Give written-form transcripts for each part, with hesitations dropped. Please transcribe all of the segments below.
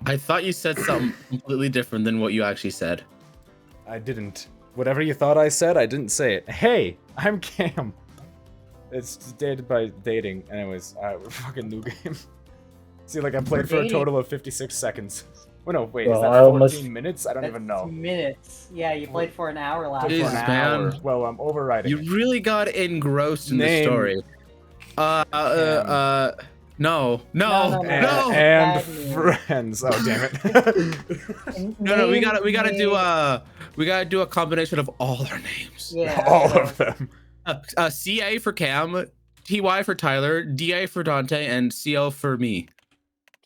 I thought you said something completely different than what you actually said. I didn't. Whatever you thought I said, I didn't say it. Hey, I'm Cam. It's dated by dating. Anyways, fucking new game. See, like I played for a total of 56 seconds. Oh no, wait, is that 14 minutes? I don't even know. Minutes. Yeah, you played for an hour last Jesus, time. man. Well, I'm overriding. You really got engrossed in the Name. story. No. And friends. Oh damn it. No, we gotta do a combination of all our names. Yeah. All of them. CA for Cam, TY for Tyler, DA for Dante, and CL for me.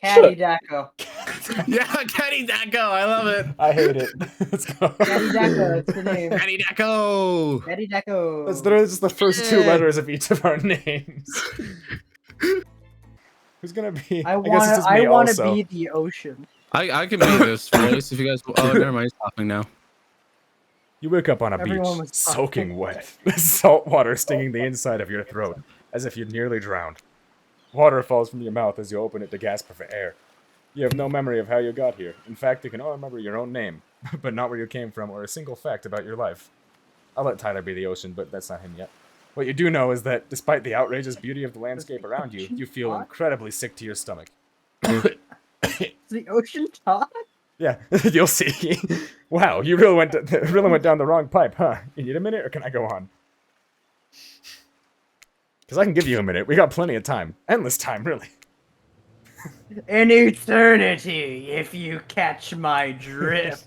Caddy Daco. Yeah, Caddy Daco, I love it. I hate it. Let's go. Caddy Daco, that's the name. Caddy Daco. Caddy Daco. That's literally just the first two letters of each of our names. Who's gonna be? I want to be the ocean. I can be this voice if you guys. Oh, never mind. He's talking now. You wake up on a Everyone beach, was soaking wet, salt water stinging the inside of your throat, as if you'd nearly drowned. Water falls from your mouth as you open it to gasp for air. You have no memory of how you got here. In fact, you can all remember your own name, but not where you came from or a single fact about your life. I'll let Tyler be the ocean, but that's not him yet. What you do know is that, despite the outrageous beauty of the landscape around you, you feel incredibly sick to your stomach. Is the ocean talk? Yeah, you'll see. Wow, you really went down the wrong pipe, huh? You need a minute, or can I go on? Because I can give you a minute. We got plenty of time. Endless time, really. An eternity, if you catch my drift.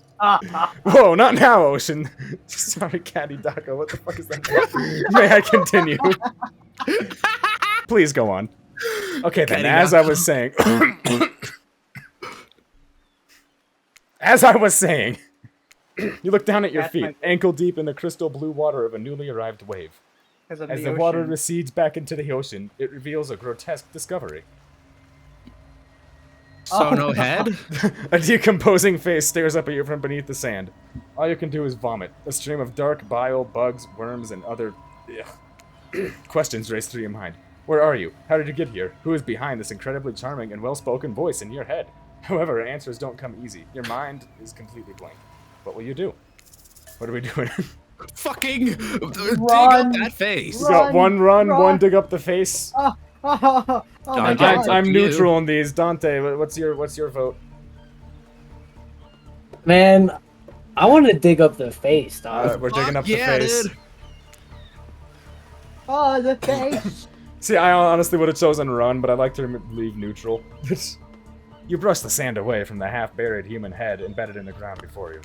Whoa, not now, Ocean. Sorry, Caddy Daco. What the fuck is that? May I continue? Please go on. Okay, then, as I was saying... As I was saying, you look down at your feet, ankle deep in the crystal blue water of a newly arrived wave. As the water recedes back into the ocean, it reveals a grotesque discovery. So no head? A decomposing face stares up at you from beneath the sand. All you can do is vomit. A stream of dark bile, bugs, worms, and other questions race through your mind. Where are you? How did you get here? Who is behind this incredibly charming and well-spoken voice in your head? However, answers don't come easy. Your mind is completely blank. What will you do? What are we doing? Fucking dig up that face. We got one run, dig up the face. I'm neutral on these. Dante, what's your vote? Man, I want to dig up the face, dog. We're digging up the face. Dude. Oh, the face. See, I honestly would have chosen run, but I like to leave neutral. You brush the sand away from the half-buried human head embedded in the ground before you.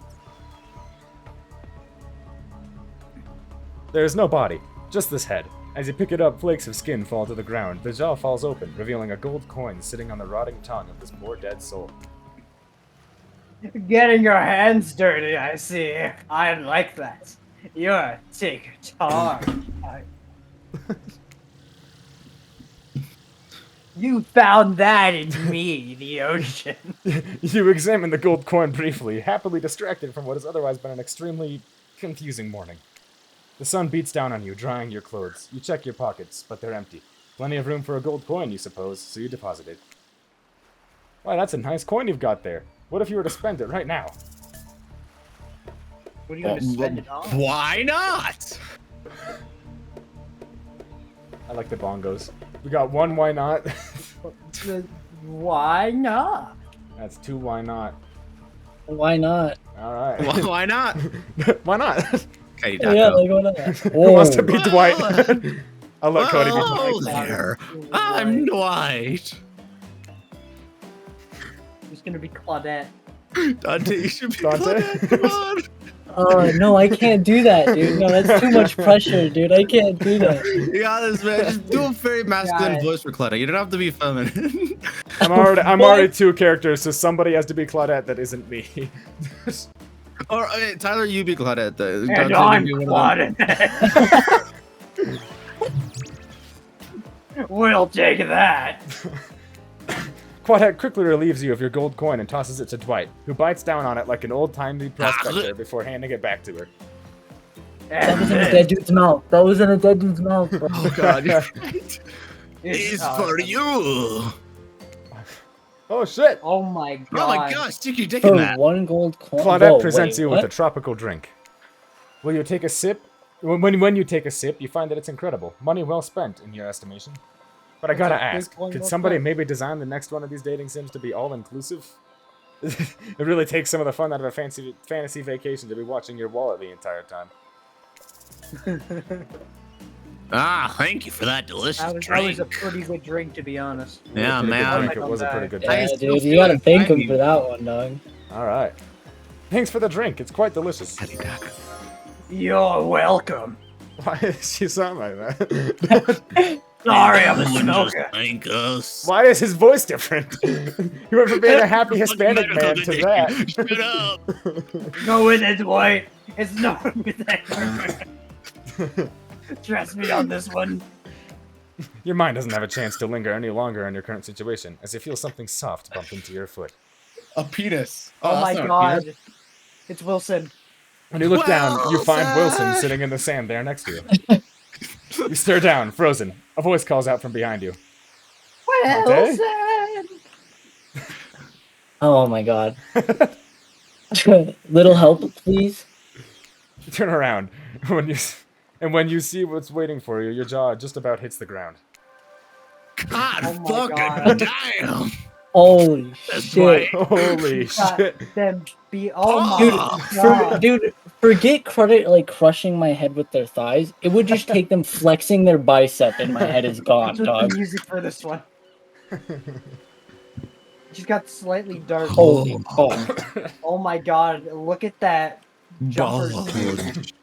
There is no body, just this head. As you pick it up, flakes of skin fall to the ground. The jaw falls open, revealing a gold coin sitting on the rotting tongue of this poor dead soul. Getting your hands dirty, I see. I like that. You're a tar. You found that in me, the ocean. You examine the gold coin briefly, happily distracted from what has otherwise been an extremely confusing morning. The sun beats down on you, drying your clothes. You check your pockets, but they're empty. Plenty of room for a gold coin, you suppose, so you deposit it. Why, that's a nice coin you've got there. What if you were to spend it right now? What are you going to spend it on? Why not? I like the bongos. We got one, why not? Why not? That's two, why not? Why not? Alright. Why not? Why not? Cody Yeah, Daco. like why not? Who wants to be Dwight? I'll let Cody be Hello Dwight. there. I'm Dwight. Who's going to be Claudette? Dante, you should be Dante? Claudette. Come on. Oh no, I can't do that, dude. No, that's too much pressure, dude. I can't do that. You got this, man. Just do a very masculine voice for Claudette. You don't have to be feminine. I'm already two characters, so somebody has to be Claudette that isn't me. Or Tyler, you be Claudette. And I'm Claudette. We'll take that. Quadhead quickly relieves you of your gold coin and tosses it to Dwight, who bites down on it like an old-timey prospector before handing it back to her. That was in a dead dude's mouth. That was in a dead dude's mouth, bro. Oh god, you're right. It's for you. Oh shit! Oh my god. Oh my gosh, stick your dick in For that. 1 gold coin. Claudette Whoa, presents wait, you what? with a tropical drink. Will you take a sip? When you take a sip, you find that it's incredible. Money well spent, in your estimation. But I That's gotta a big ask, one, could well somebody spent. maybe design the next one of these dating sims to be all-inclusive? It really takes some of the fun out of a fantasy vacation to be watching your wallet the entire time. Ah, thank you for that delicious That drink. was a pretty good drink, to be honest. Yeah, Pretty good man. drink. It was a pretty good Yeah, drink. I still dude, you feel gotta like thank him I'm for that one, dog. Alright. Thanks for the drink. It's quite delicious. You're welcome. Why does she sound like that? Sorry, I'm a Just smoker. thank us. Why is his voice different? He went from being a happy Hispanic Medical man to condition. that. Shut up. Go with it, Dwight. It's not with that. Trust me on this one. Your mind doesn't have a chance to linger any longer in your current situation, as you feel something soft bump into your foot. A penis. Oh, my that's not a god. penis. It's Wilson. When you look down, you find Wilson! Wilson sitting in the sand there next to you. You stare down, frozen. A voice calls out from behind you. Wilson! Oh my god. Little help, please. You turn around, when you see what's waiting for you, your jaw just about hits the ground. God Oh my fucking God. damn. Holy That's shit. right. Holy God, shit! them be oh my Dude, god. dude, forget credit like crushing my head with their thighs. It would just take them flexing their bicep and my head is gone, What's with the dog. music for this one? She's got slightly dark. Holy fuck. Oh my god, look at that jumper. Balls.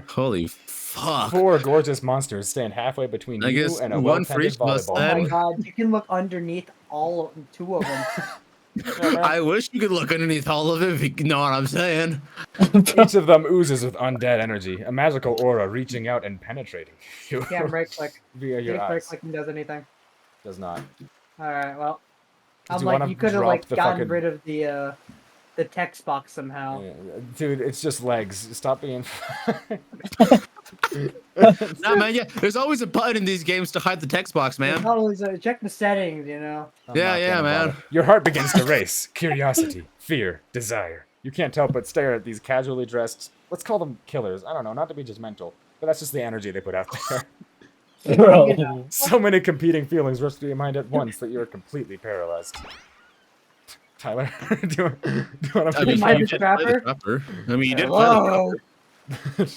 Holy fuck. 4 gorgeous monsters stand halfway between I you guess and a one for well-tended each of us volleyball. Oh my then. god, you can look underneath all of 2 of them. I wish you could look underneath all of it if you know what I'm saying. Each of them oozes with undead energy, a magical aura reaching out and penetrating you Can't right click. via your Can't right eyes. clicking does anything. Does not. Alright, well. Did I'm you like, wanna you could have drop like the gotten fucking- rid of the text box somehow. Yeah, dude, it's just legs. Stop being. Nah, man, yeah. There's always a button in these games to hide the text box, man. Not always, check the settings, you know. I'm Yeah, not yeah, gonna man. bother. Your heart begins to race. Curiosity, fear, desire. You can't help but stare at these casually dressed, let's call them killers. I don't know, not to be judgmental, but that's just the energy they put out there. Bro. So many competing feelings rush through your mind at once that you're completely paralyzed. Tyler, do you want I to mean, Am I you the did play trapper? trapper. I mean, you did play the Hello. trapper.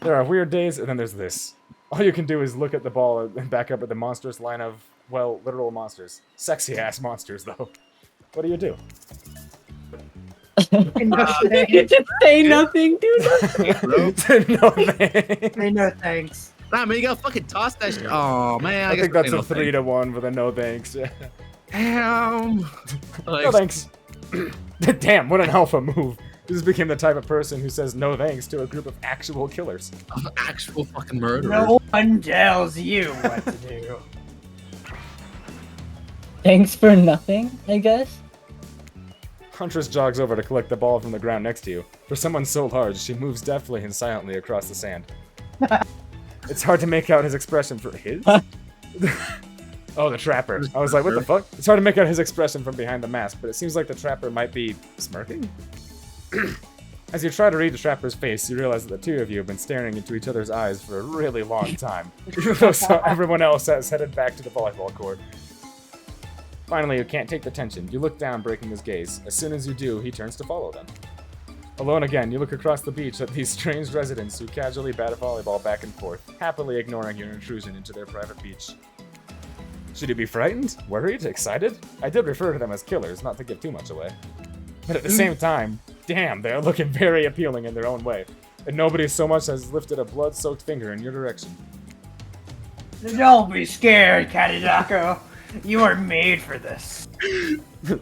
There are weird days, and then there's this. All you can do is look at the ball and back up at the monstrous line of, well, literal monsters. Sexy-ass monsters, though. What do you do? You just say nothing, dude. No thanks. Hey, no thanks. Nah, man, you gotta fucking toss that shit. Oh, man. I guess think that's no a 3-1 with a no thanks. Damn. No thanks. Damn, what an alpha move. This became the type of person who says no thanks to a group of actual killers. Actual fucking murderer. No one tells you what to do. Thanks for nothing, I guess. Huntress jogs over to collect the ball from the ground next to you. For someone so large, she moves deftly and silently across the sand. It's hard to make out his expression for his? Oh, the trapper. I was like, what the fuck? It's hard to make out his expression from behind the mask, but it seems like the trapper might be smirking? As you try to read the trapper's face, you realize that the two of you have been staring into each other's eyes for a really long time, even though everyone else has headed back to the volleyball court. Finally, you can't take the tension. You look down, breaking his gaze. As soon as you do, he turns to follow them. Alone again, you look across the beach at these strange residents who casually bat a volleyball back and forth, happily ignoring your intrusion into their private beach. Should you be frightened? Worried? Excited? I did refer to them as killers, not to give too much away. But at the same time, damn, they're looking very appealing in their own way. And nobody so much as lifted a blood-soaked finger in your direction. Don't be scared, Katidako. You are made for this.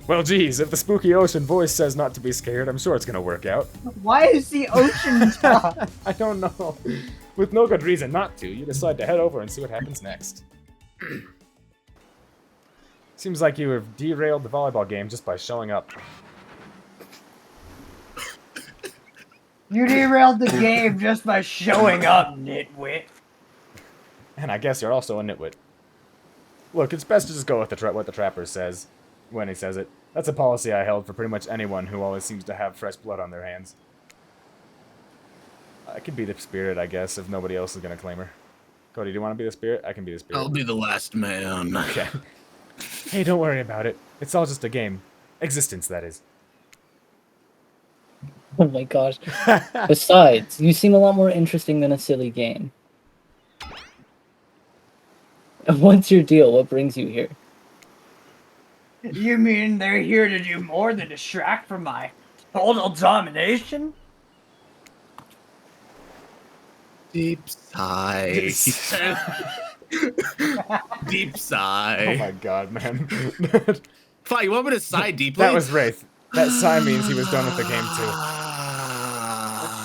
Well, geez, if the spooky ocean voice says not to be scared, I'm sure it's gonna work out. Why is the ocean top? I don't know. With no good reason not to, you decide to head over and see what happens next. Seems like you have derailed the volleyball game just by showing up. You derailed the game just by showing up, nitwit. And I guess you're also a nitwit. Look, it's best to just go with what the trapper says when he says it. That's a policy I held for pretty much anyone who always seems to have fresh blood on their hands. I could be the spirit, I guess, if nobody else is gonna claim her. Cody, do you want to be the spirit? I can be the spirit. I'll be the last man. Okay. Hey, don't worry about it. It's all just a game. Existence, that is. Oh my gosh. Besides, you seem a lot more interesting than a silly game. What's your deal? What brings you here? You mean they're here to do more than distract from my total domination? Deep sigh. Deep sigh. Oh my god, man. Fine, you want me to sigh deeply? That was Wraith. That sigh means he was done with the game too.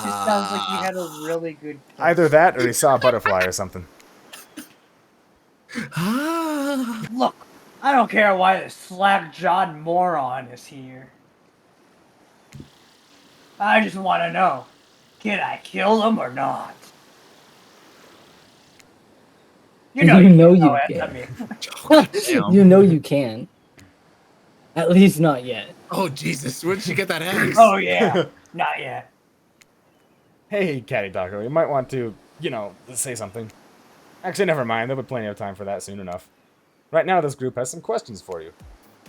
It sounds like you had a really good. Either that or he saw a butterfly or something. Look, I don't care why this slack-jawed moron is here. I just want to know, can I kill him or not? You know you it, can. I mean. Damn. You know you can. At least not yet. Oh, Jesus. Where did she get that axe? Oh yeah, not yet. Hey, Catty Doggo, you might want to, say something. Actually, never mind. There'll be plenty of time for that soon enough. Right now, this group has some questions for you.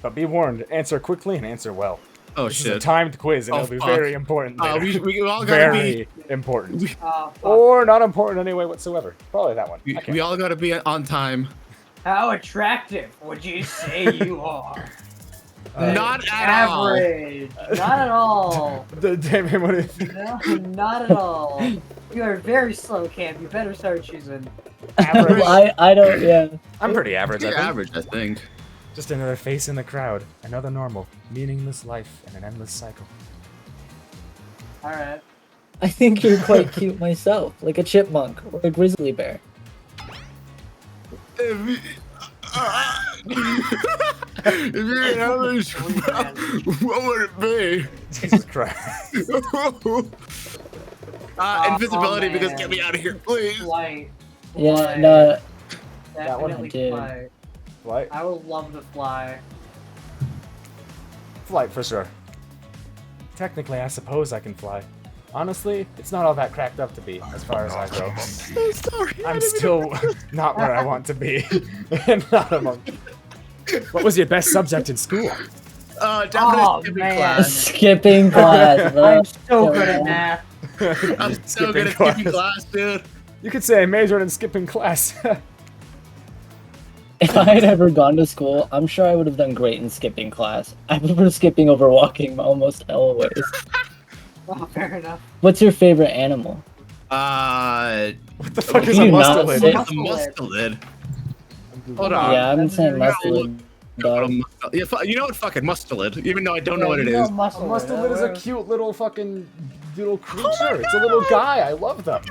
But be warned, answer quickly and answer well. Oh, This is a shit. timed quiz, and Oh, it'll be fuck. very important later. We all gotta Very important. Oh, fuck. Or not important in any way whatsoever. Probably that one. be. Okay. We all gotta be on time. How attractive would you say you are? Not at all. Average. Not at all. Damien, what is... No, not at all. You are very slow, Cam. You better start choosing. Average. I don't, yeah. I'm pretty average, I You're think. average, I think. Just another face in the crowd. Another normal, meaningless life in an endless cycle. Alright. I think you're quite cute myself, like a chipmunk or a grizzly bear. If you're an average, what would it be? Jesus Christ. Invisibility, Oh, because man. get me out of here, please. Flight. Yeah, Flight. no, Definitely did. flight. Flight? I would love to fly. Flight, for sure. Technically, I suppose I can fly. Honestly, it's not all that cracked up to be, as far as I go. I'm sorry. I'm still not where I want to be. And not a monkey. What was your best subject in school? Definitely Oh, skipping man. class. skipping class, bro. I'm so good at math. I'm so Skipping good at class. skipping class, dude. You could say I majored in skipping class. If I had ever gone to school, I'm sure I would have done great in skipping class. I prefer skipping over walking almost always. Oh, fair enough. What's your favorite animal? Uh, What the fuck Can is a you not mustelid? say- the mustelid. Hold on. Yeah, I'm saying that's mustelid. dog. Yeah, you know what? Fucking mustelid. Even though I don't know what it You know is. A muscle mustelid is a cute little fucking little creature. It's a little guy. I love them.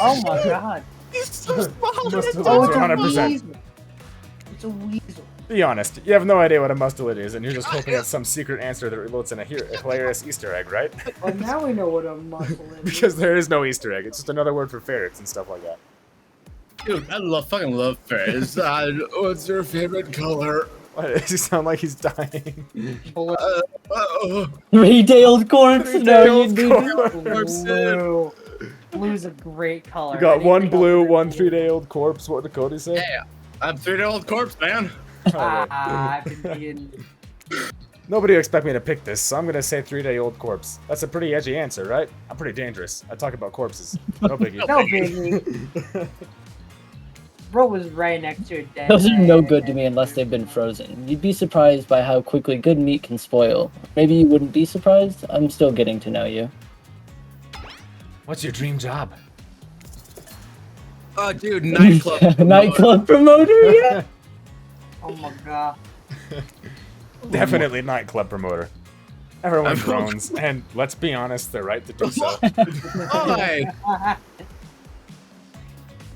Oh my god. He's so small. Mustelids Oh, are it's a 100%. weasel. It's a weasel. Be honest, you have no idea what a mustelid is, and you're just hoping it's some secret answer that results in a hilarious Easter egg, right? Well, now we know what a muscle is. Because there is no Easter egg. It's just another word for ferrets and stuff like that. Dude, I fucking love fairies. What's your favorite color? What, does he sound like he's dying? Blue. Three-tailed corpse? No, you Three-tailed do. corpse. Blue. Blue's a great color. You got one Anything blue, other than one blue. 3-day-old corpse. What did Cody say? Yeah, I'm 3-year-old corpse, man. I've been being. Nobody expect me to pick this, so I'm gonna say 3-day-old corpse. That's a pretty edgy answer, right? I'm pretty dangerous. I talk about corpses. No biggie. No biggie. Bro was right next to a dead. Those are no man. good to me unless they've been frozen. You'd be surprised by how quickly good meat can spoil. Maybe you wouldn't be surprised? I'm still getting to know you. What's your dream job? Oh, dude, nightclub. Nightclub promoter, yeah? Oh my god. Definitely nightclub promoter. Everyone groans, and let's be honest, they're right to do so. Why?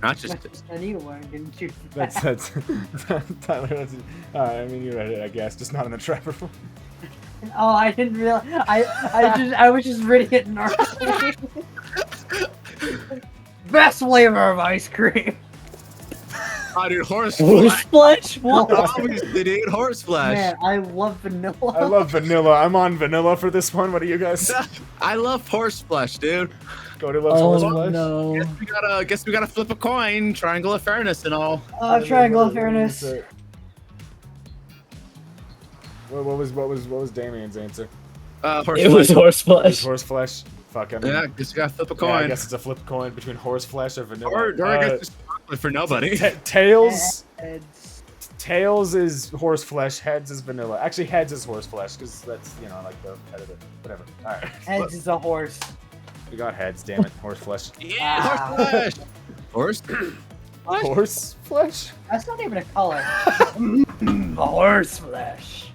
Not just. Anyone didn't you? That's Tyler. I mean, you read it, I guess, just not in the trapper form. Oh, I didn't realize. I was just reading it normally. Best flavor of ice cream. Oh, dude, horse Horse flesh. flesh? What? Obviously, dude, horse flesh. Man, I love vanilla. I love vanilla. I'm on vanilla for this one. What do you guys? I love horse flesh, dude. Cody loves horse Oh flesh. no. Guess we gotta flip a coin. Triangle of fairness and all. Triangle of fairness. What was Damien's answer? Horse It was flesh. horse It was flesh. horse flesh. Fuck. I mean, Yeah, guess we gotta flip a yeah, I coin. guess it's a flip coin between horse flesh or vanilla. Or I guess it's chocolate for nobody. Tails. Heads. Tails is horse flesh. Heads is vanilla. Actually, heads is horse flesh because that's like the head of it. Whatever. All right. Heads is a horse. We got heads. Damn it. Horse flesh. Yeah, Ah. horse flesh. Horse. Horse flesh. That's not even a color. A horse flesh.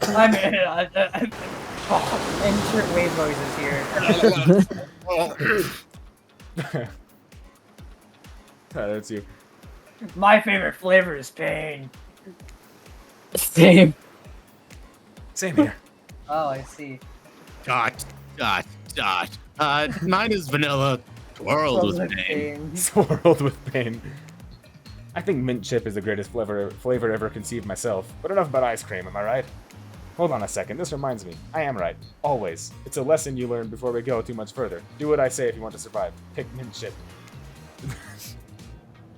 I mean, insert wave noises here. That's you. My favorite flavor is pain. Same. Same here. Oh, I see. Dot. Mine is vanilla. Twirled with Flavor pain. Swirled with pain. I think mint chip is the greatest flavor ever conceived myself. But enough about ice cream, am I right? Hold on a second, this reminds me. I am right. Always. It's a lesson you learn before we go too much further. Do what I say if you want to survive. Pick mint chip.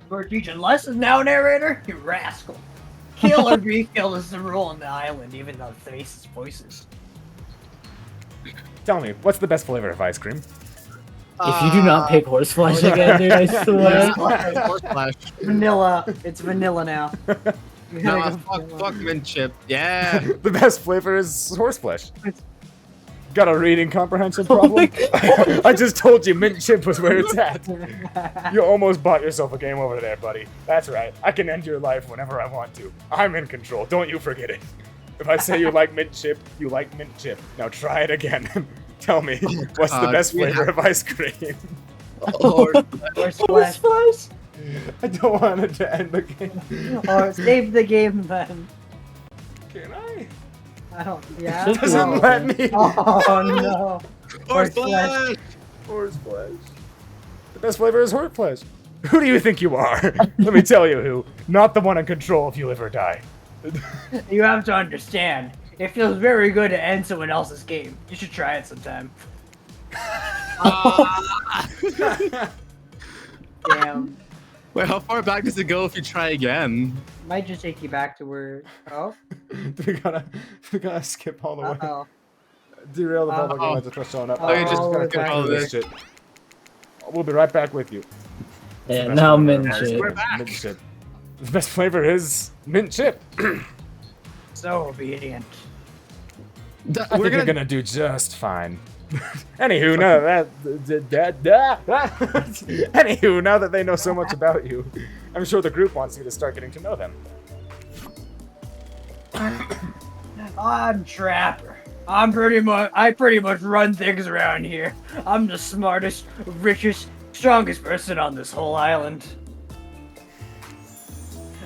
We're teaching lessons now, narrator? You rascal. Kill or be killed is the rule on the island, even though the faces voices. Tell me, what's the best flavor of ice cream? If you do not pick horse flesh again, dude, I swear. Horse flesh. Vanilla. It's vanilla now. We No, gotta go fuck mint chip. Yeah. The best flavor is horseflesh. Got a reading comprehension Oh my problem? I just told you mint chip was where it's at. You almost bought yourself a game over there, buddy. That's right. I can end your life whenever I want to. I'm in control. Don't you forget it. If I say you like mint chip, you like mint chip. Now try it again. Tell me, what's the best flavor of ice cream? Horse Horse Horse flesh. flesh? I don't want it to end the game. Or save the game then. Can I? I don't. Yeah. Just Doesn't No. let me. Oh no. Horse flesh. flesh. Horseflesh. The best flavor is horseflesh. Who do you think you are? Let me tell you who. Not the one in control if you live or die. You have to understand. It feels very good to end someone else's game. You should try it sometime. Damn. Wait, how far back does it go if you try again? Might just take you back to where. Oh. we gotta skip all the way. Uh-oh. Derail the public Uh-oh. lines of trust showing up. Oh, you just gotta okay. get through this shit. We'll be right back with you. Yeah, now mint Yes, chip. we're back. Mint chip. The best flavor is mint chip. So obedient. I think you're gonna do just fine. Anywho, now anywho, now that they know so much about you, I'm sure the group wants you to start getting to know them. I'm Trapper. I pretty much run things around here. I'm the smartest, richest, strongest person on this whole island.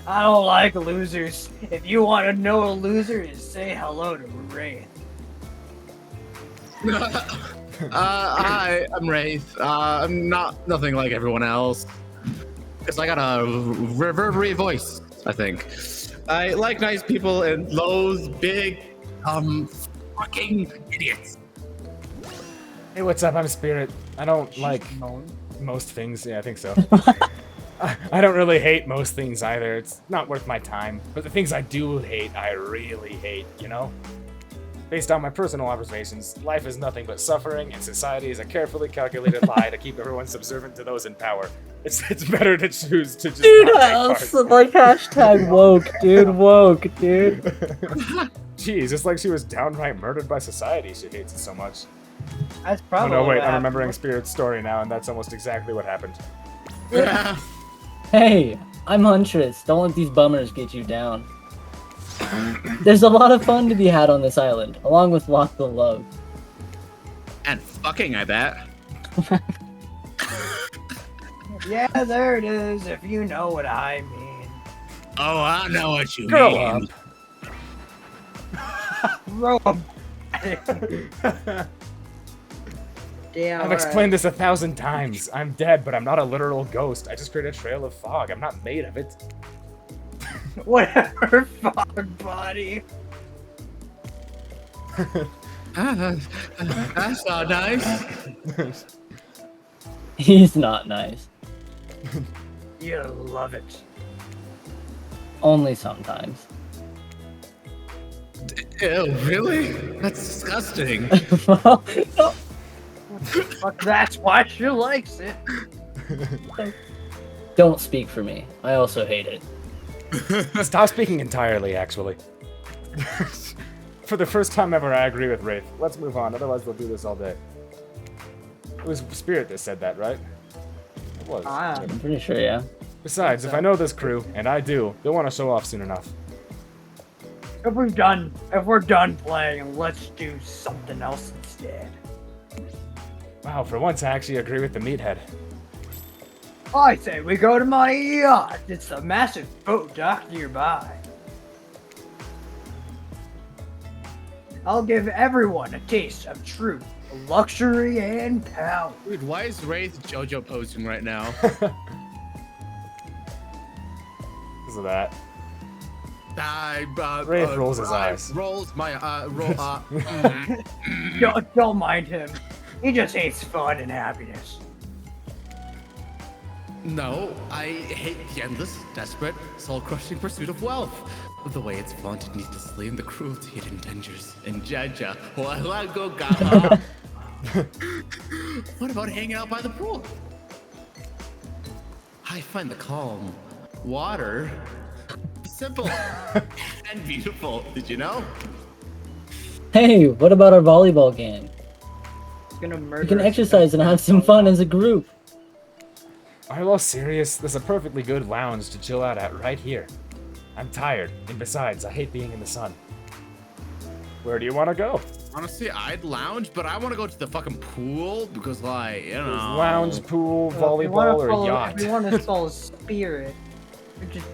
I don't like losers. If you want to know a loser, is say hello to Wraith. Hi, I'm Wraith. I'm nothing like everyone else. Because I got a reverberate voice, I think. I like nice people and those big, fucking idiots. Hey, what's up? I'm Spirit. I don't like Moan. most things. Yeah, I think so. I don't really hate most things either. It's not worth my time. But the things I do hate, I really hate, you know? Based on my personal observations, life is nothing but suffering, and society is a carefully calculated lie to keep everyone subservient to those in power. It's better to choose to just Dude, not take also, part. like hashtag woke, dude, woke, dude. Jeez, it's like she was downright murdered by society. She hates it so much. That's Oh probably. no, wait, what I'm remembering happened. Spirit's story now, and that's almost exactly what happened. Hey, I'm Huntress. Don't let these bummers get you down. There's a lot of fun to be had on this island, along with lots of love. And fucking, I bet. Yeah, there it is. If you know what I mean. Oh, I know what you Grow mean. Throw 'em. Damn. I've explained this 1,000 times. I'm dead, but I'm not a literal ghost. I just create a trail of fog. I'm not made of it. Whatever, fog body. That's not nice. He's not nice. You love it. Only sometimes. Ew, really? That's disgusting. Well, Fuck, that's why she likes it. don't speak for me. I also hate it. Stop speaking entirely, actually. For the first time ever, I agree with Wraith. Let's move on, otherwise they'll do this all day. It was Spirit that said that, right? It was. Ah. I'm pretty sure, yeah. Besides, if I know this crew, and I do, they'll want to show off soon enough. If we're done playing, let's do something else instead. Wow, for once I actually agree with the meathead. I say we go to my yacht. It's a massive boat dock nearby. I'll give everyone a taste of true luxury and power. Dude, why is Wraith JoJo posing right now? Because of that. Wraith rolls his eyes. Rolls my Don't mind him. He just hates fun and happiness. No, I hate the endless, desperate, soul-crushing pursuit of wealth. The way it's flaunted needlessly and the cruelty it engenders. And Jaja, wala go gaha. What about hanging out by the pool? I find the calm water simple and beautiful. Did you know? Hey, what about our volleyball game? He's gonna murder We can us. exercise and have some fun as a group. Are you all serious? There's a perfectly good lounge to chill out at right here. I'm tired, and besides, I hate being in the sun. Where do you want to go? Honestly, I'd lounge, but I want to go to the fucking pool because, like, you know. Lounge, pool, Well, if we wanna volleyball, or follow- yacht? If we want to follow spirit,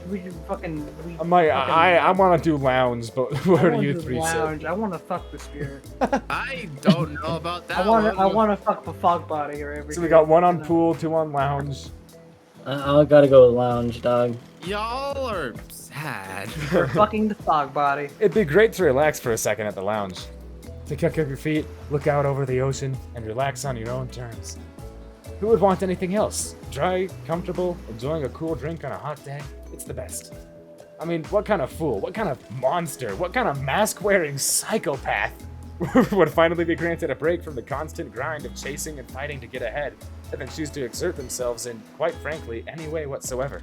we just fucking. I want to do lounge, but where do you three lounge. sit? I want to fuck the spirit. I don't know about that. I want to fuck the fog body or every. So we got one on pool, two on lounge. I gotta go with lounge, dog. Y'all are sad. We're fucking the fog body. It'd be great to relax for a second at the lounge. To kick up your feet, look out over the ocean, and relax on your own terms. Who would want anything else? Dry, comfortable, enjoying a cool drink on a hot day? It's the best. I mean, what kind of fool, what kind of monster, what kind of mask-wearing psychopath would finally be granted a break from the constant grind of chasing and fighting to get ahead, and then choose to exert themselves in, quite frankly, any way whatsoever?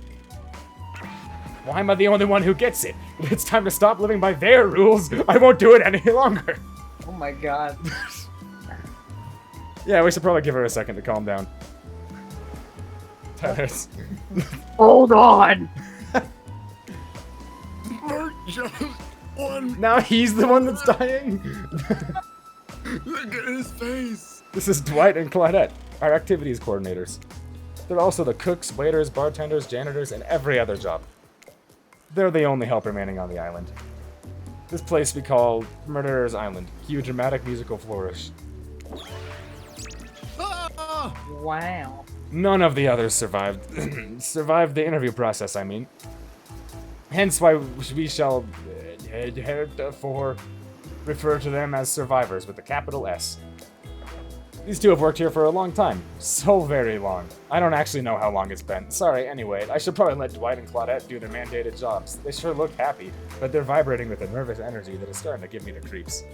Why am I the only one who gets it? It's time to stop living by their rules. I won't do it any longer. Oh my god. Yeah, we should probably give her a second to calm down. Tyler's. Hold on. We're just one. Now he's the one that's dying? Look at his face. This is Dwight and Claudette, our activities coordinators. They're also the cooks, waiters, bartenders, janitors, and every other job. They're the only help remaining on the island. This place we call Murderer's Island. Cue dramatic musical flourish. Ah! Wow. None of the others survived. Survived the interview process, I mean. Hence why we shall refer to them as survivors with a capital S. These two have worked here for a long time. So very long. I don't actually know how long it's been. Sorry, anyway, I should probably let Dwight and Claudette do their mandated jobs. They sure look happy, but they're vibrating with a nervous energy that is starting to give me the creeps.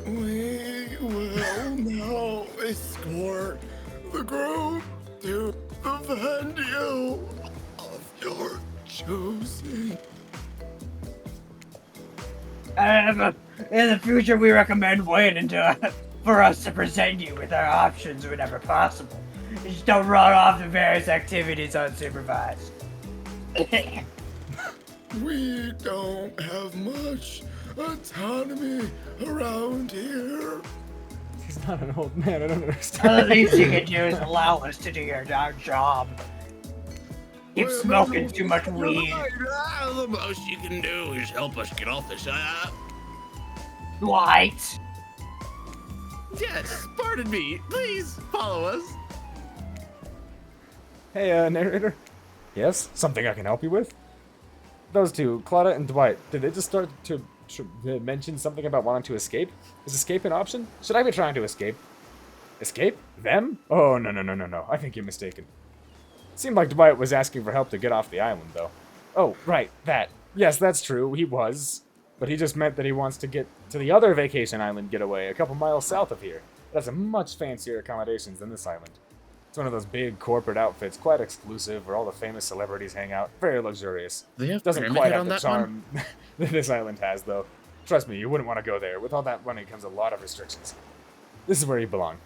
We will now escort the group to the venue of your choosing. In the future, we recommend waiting for us to present you with our options whenever possible. Just don't run off to various activities unsupervised. We don't have much autonomy around here. He's not an old man, I don't understand. The least you can do is allow us to do our job. Keep smoking too much weed. The most you can do is help us get off this app. Dwight! Yes, pardon me. Please follow us. Hey, narrator. Yes? Something I can help you with? Those two, Claudia and Dwight, did they just start to mention something about wanting to escape? Is escape an option? Should I be trying to escape? Escape? Them? Oh, no. I think you're mistaken. Seemed like Dwight was asking for help to get off the island, though. Oh, right, that. Yes, that's true, he was. But he just meant that he wants to get to the other vacation island getaway a couple miles south of here. It has a much fancier accommodations than this island. It's one of those big corporate outfits, quite exclusive, where all the famous celebrities hang out. Very luxurious. They have Doesn't Pyramid quite Head have on the that one? charm that this island has, though. Trust me, you wouldn't want to go there. With all that money comes a lot of restrictions. This is where you belong.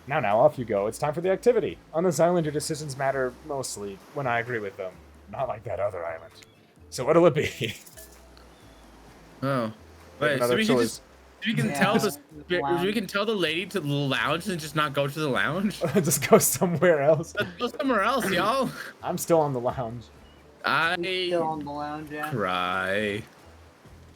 Now, off you go. It's time for the activity. On this island, your decisions matter mostly when I agree with them. Not like that other island. So what'll it be? Oh. Wait, so another we can choice. just we can Yeah. tell the Lounge. we can tell the lady to the lounge and just not go to the lounge. Just go somewhere else. Let's go somewhere else, y'all. I'm still on the lounge. Still I on the lounge, yeah. cry.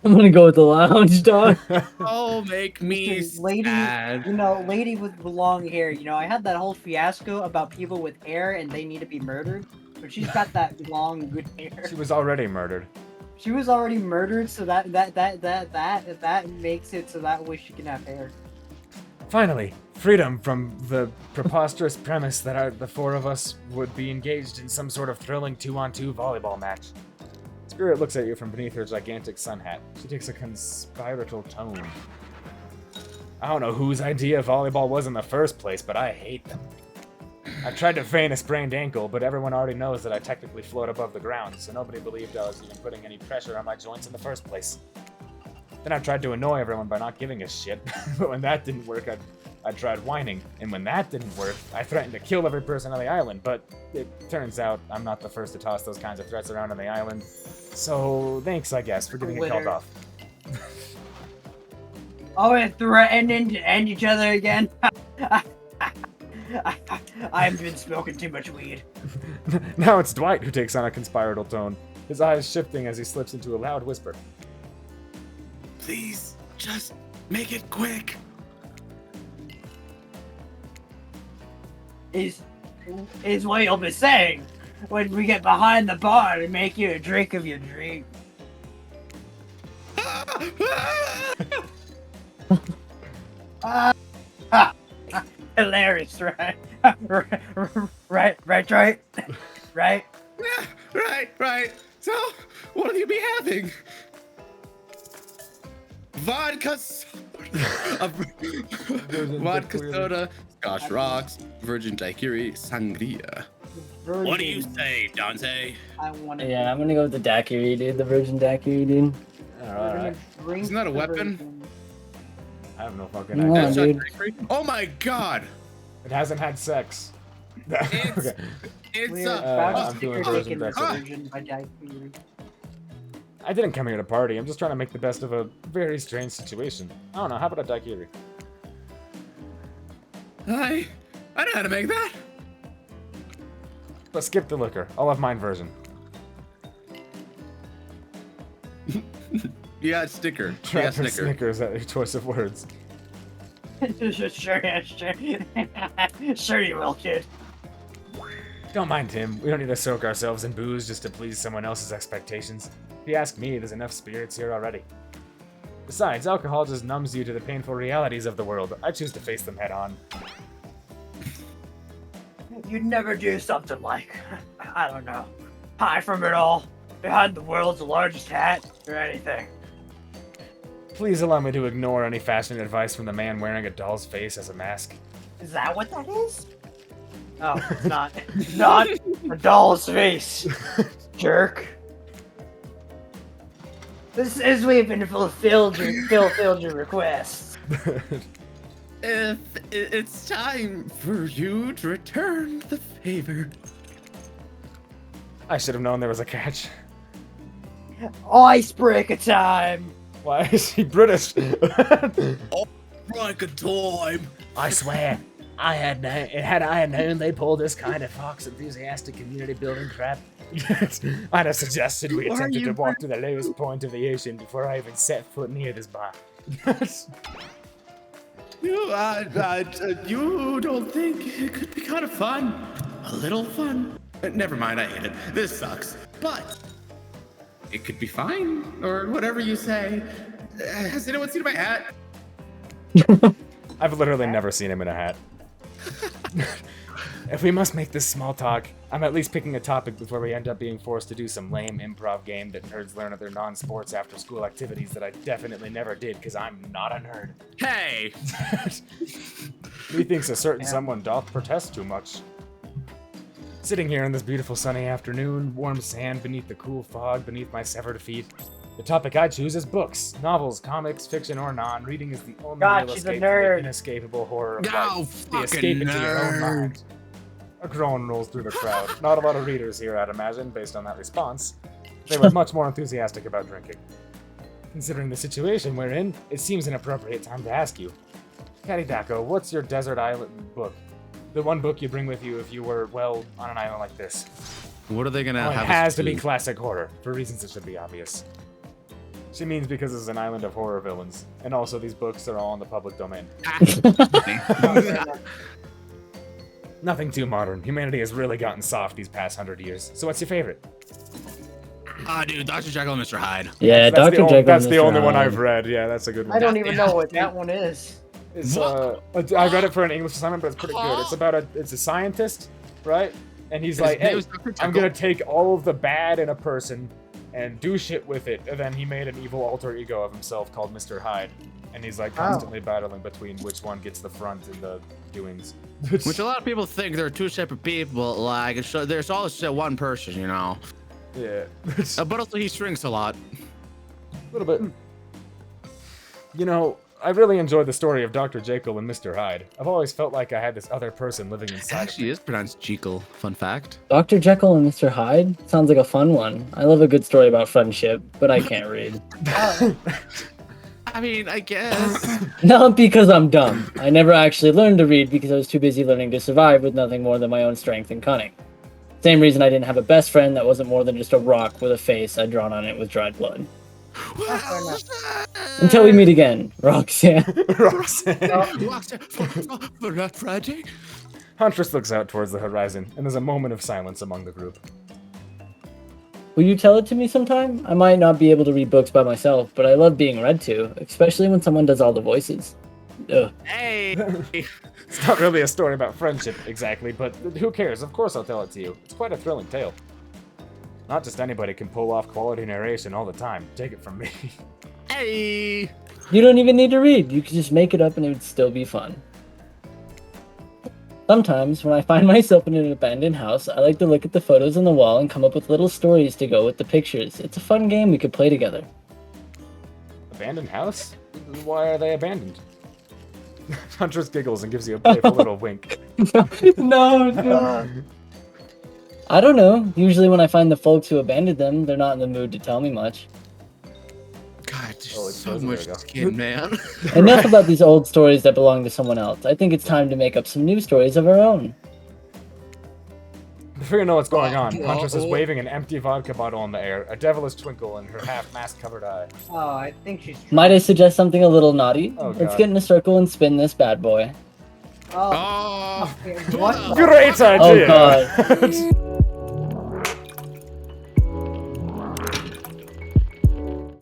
I'm gonna go with the lounge, dog. Oh, make me Because lady, sad. lady with the long hair. I had that whole fiasco about people with hair and they need to be murdered. But she's got that long, good hair. She was already murdered. She was already murdered, so that makes it so that way she can have hair. Finally, freedom from the preposterous premise that the four of us would be engaged in some sort of thrilling 2-on-2 volleyball match. Spirit looks at you from beneath her gigantic sun hat. She takes a conspiratorial tone. I don't know whose idea volleyball was in the first place, but I hate them. I tried to feign a sprained ankle, but everyone already knows that I technically float above the ground, so nobody believed I was even putting any pressure on my joints in the first place. Then I tried to annoy everyone by not giving a shit, but when that didn't work, I tried whining, and when that didn't work, I threatened to kill every person on the island, but it turns out I'm not the first to toss those kinds of threats around on the island. So, thanks, I guess, for getting it called Twitter. off. Oh, we're threatening to end each other again. I've been smoking too much weed. Now it's Dwight who takes on a conspiratorial tone, his eyes shifting as he slips into a loud whisper. Please, just make it quick. Is what you'll be saying when we get behind the bar and make you a drink of your dream. Hilarious, right? right, right. Right. So, what'll you be having? Vodka soda, vodka soda, Scotch rocks, virgin daiquiri, sangria. What do you say, Dante? I want to. Yeah, I'm gonna go with the daiquiri, dude. The virgin daiquiri, dude. Alright, Isn't that a weapon? I have no fucking No, idea. That's not dude. daiquiri? Oh my god! It hasn't had sex. It's Okay. it's We're I'm about to doing stick your virgin dick in the daiquiri. virgin by daiquiri. I didn't come here to party. I'm just trying to make the best of a very strange situation. I don't know. How about a daiquiri? I know how to make that. But skip the liquor. I'll have mine version. Yeah, sticker. Yeah, Trapper sticker. Snickers at your choice of words. Sure, yeah, sure. Sure you will, kid. Don't mind him. We don't need to soak ourselves in booze just to please someone else's expectations. If you ask me, there's enough spirits here already. Besides, alcohol just numbs you to the painful realities of the world. I choose to face them head on. You'd never do something like, I don't know, hide from it all, behind the world's largest hat, or anything. Please allow me to ignore any fashion advice from the man wearing a doll's face as a mask. Is that what that is? Oh, it's not. It's not a doll's face, jerk. This is we've been fulfilled your request. If it's time for you to return the favor. I should have known there was a catch. Icebreaker time. Why is he British? Like a time. I swear, I had known they pulled this kind of Fox enthusiastic community building crap. I'd have suggested we Are attempted you to walk to the lowest point of the ocean before I even set foot near this bar. You don't think it could be kind of fun? A little fun? Never mind, I hate it. This sucks. But it could be fine, or whatever you say. Has anyone seen my hat? I've literally never seen him in a hat. If we must make this small talk, I'm at least picking a topic before we end up being forced to do some lame improv game that nerds learn at their non-sports after-school activities that I definitely never did because I'm not a nerd. Hey! Methinks a certain someone doth protest too much. Sitting here on this beautiful sunny afternoon, warm sand beneath the cool fog beneath my severed feet, the topic I choose is books, novels, comics, fiction or non. Reading is the only God, real she's a escape from the nerd. inescapable horror of Oh, life. The fucking escape into your own nerd. mind. A groan rolls through the crowd. Not a lot of readers here, I'd imagine, based on that response. They were much more enthusiastic about drinking. Considering the situation we're in, it seems an appropriate time to ask you. Karidako, what's your desert island book? The one book you bring with you if you were, well, on an island like this. What are they gonna Well, it have? has us to be do? classic horror, for reasons that should be obvious. She means because it's an island of horror villains, and also these books are all in the public domain. Nothing too modern. Humanity has really gotten soft these past 100 years. So what's your favorite? Dude, Dr. Jekyll and Mr. Hyde. Yeah, That's Dr. the Jekyll. That's and the Mr. only one Hyde. I've read. Yeah, that's a good one. I don't even know what that one is. It's I read it for an English assignment, but it's pretty good. It's about it's a scientist, right? And he's like, name hey, is Dr. I'm Jekyll. gonna take all of the bad in a person and do shit with it. And then he made an evil alter ego of himself called Mr. Hyde. And he's like constantly battling between which one gets the front in the doings. Which a lot of people think they're two separate people. Like, there's always one person, you know. Yeah. But also, he shrinks a lot. A little bit. You know, I really enjoyed the story of Dr. Jekyll and Mr. Hyde. I've always felt like I had this other person living It inside of actually me. is pronounced Jekyll. Fun fact. Dr. Jekyll and Mr. Hyde? Sounds like a fun one. I love a good story about friendship, but I can't read. I mean, I guess. Not because I'm dumb. I never actually learned to read because I was too busy learning to survive with nothing more than my own strength and cunning. Same reason I didn't have a best friend that wasn't more than just a rock with a face I'd drawn on it with dried blood. Until we meet again, Roxanne. Roxanne. For that Friday? Huntress looks out towards the horizon, and there's a moment of silence among the group. Will you tell it to me sometime? I might not be able to read books by myself, but I love being read to, especially when someone does all the voices. Ugh. Hey. It's not really a story about friendship, exactly, but who cares? Of course I'll tell it to you. It's quite a thrilling tale. Not just anybody can pull off quality narration all the time. Take it from me. Hey. You don't even need to read. You could just make it up and it would still be fun. Sometimes, when I find myself in an abandoned house, I like to look at the photos on the wall and come up with little stories to go with the pictures. It's a fun game we could play together. Abandoned house? Why are they abandoned? Huntress giggles and gives you a playful little wink. No. I don't know. Usually when I find the folks who abandoned them, they're not in the mood to tell me much. God, there's Oh, it's so frozen. much There we go. skin, man. Enough about these old stories that belong to someone else. I think it's time to make up some new stories of our own. Before you know what's going on, Huntress is waving an empty vodka bottle in the air, a devilish twinkle in her half-mask-covered eye. Oh, I think she's. Might I suggest something a little naughty? Oh, Let's God. get in a circle and spin this bad boy. Oh, Oh. what? Great Oh idea! god.